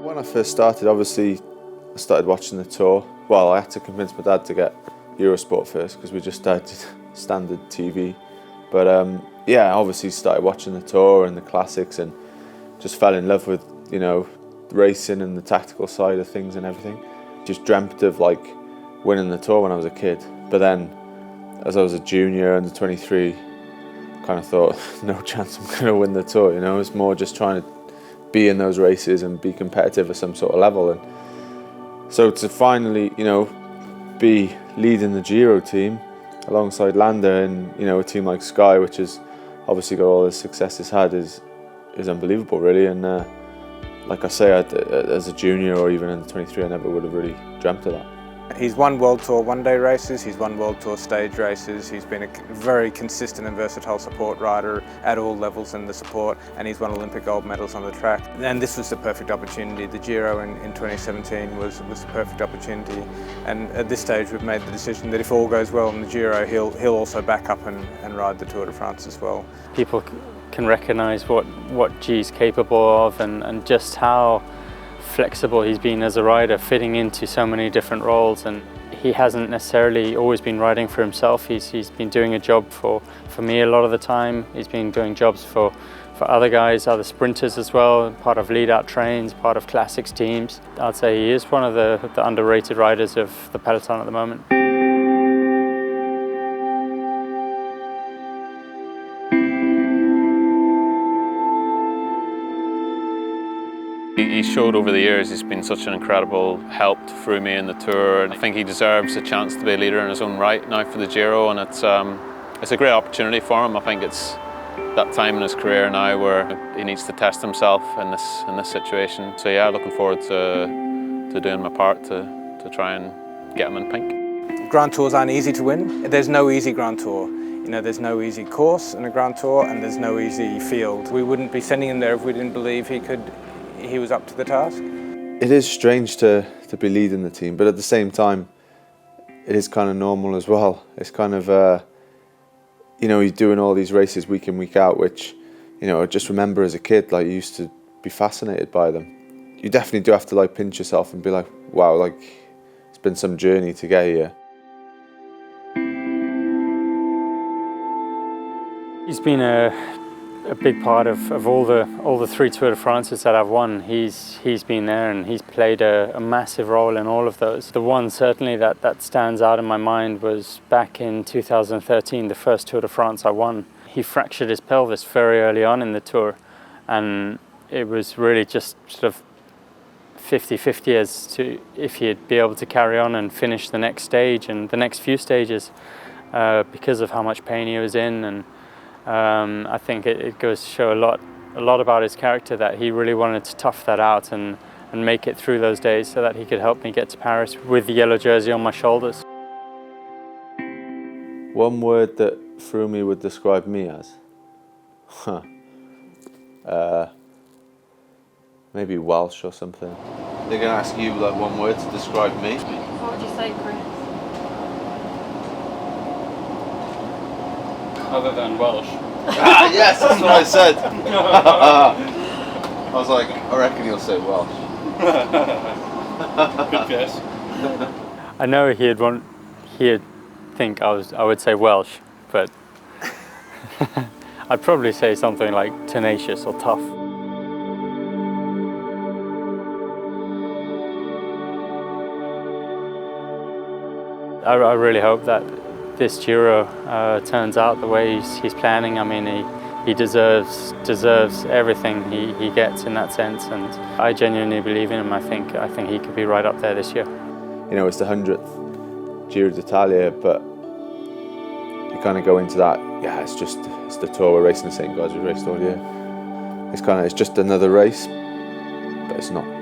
When I first started, obviously, I started watching the Tour. Well, I had to convince my dad to get Eurosport first because we just started standard TV. But yeah, I obviously started watching the Tour and the classics and just fell in love with, you know, racing and the tactical side of things and everything. Just dreamt of like winning the Tour when I was a kid. But then, as I was a junior under 23, kind of thought, no chance I'm going to win the Tour. You know, it's more just trying to be in those races and be competitive at some sort of level. And so to finally, you know, be leading the Giro team alongside Landa in, you know, a team like Sky, which has obviously got all the success it's had, is unbelievable, really. And like I say, as a junior or even under 23, I never would have really dreamt of that. He's won World Tour one-day races, he's won World Tour stage races, he's been a very consistent and versatile support rider at all levels in the support, and he's won Olympic gold medals on the track. And this was the perfect opportunity. The Giro in 2017 was the perfect opportunity, and at this stage we've made the decision that if all goes well in the Giro, he'll also back up and ride the Tour de France as well. People can recognise what G's capable of and just how flexible he's been as a rider, fitting into so many different roles. And he hasn't necessarily always been riding for himself. He's been doing a job for me a lot of the time. He's been doing jobs for other guys, other sprinters as well, part of lead-out trains, part of classics teams. I'd say he is one of the underrated riders of the peloton at the moment. He showed over the years he's been such an incredible help through me in the Tour, and I think he deserves a chance to be a leader in his own right now for the Giro, and it's a great opportunity for him. I think it's that time in his career now where he needs to test himself in this situation. So yeah, looking forward to doing my part to try and get him in pink. Grand Tours aren't easy to win. There's no easy Grand Tour. You know, there's no easy course in a Grand Tour, and there's no easy field. We wouldn't be sending him there if we didn't believe he was up to the task. It is strange to be leading the team, but at the same time, it is kind of normal as well. It's kind of, you know, you're doing all these races week in, week out, which, you know, I just remember as a kid, like, you used to be fascinated by them. You definitely do have to, like, pinch yourself and be like, wow, like, it's been some journey to get here. He's been a big part of all the three Tour de France's that I've won. He's been there and he's played a massive role in all of those. The one certainly that stands out in my mind was back in 2013, the first Tour de France I won. He fractured his pelvis very early on in the Tour, and it was really just sort of 50-50 as to if he'd be able to carry on and finish the next stage and the next few stages because of how much pain he was in. And I think it goes to show a lot about his character, that he really wanted to tough that out and make it through those days so that he could help me get to Paris with the yellow jersey on my shoulders. One word that Froome would describe me as? Maybe Welsh or something. They're going to ask you like one word to describe me. What would you say, Chris? Other than Welsh. Yes, that's what I said. I was like, I reckon he'll say Welsh. Good guess. I know he'd think I would say Welsh, but I'd probably say something like tenacious or tough. I really hope that this Giro turns out the way he's planning. I mean, he deserves everything he gets in that sense, and I genuinely believe in him. I think he could be right up there this year. You know, it's the 100th Giro d'Italia, but you kind of go into that. Yeah, it's the Tour. We're racing the same guys we raced all year. It's just another race, but it's not.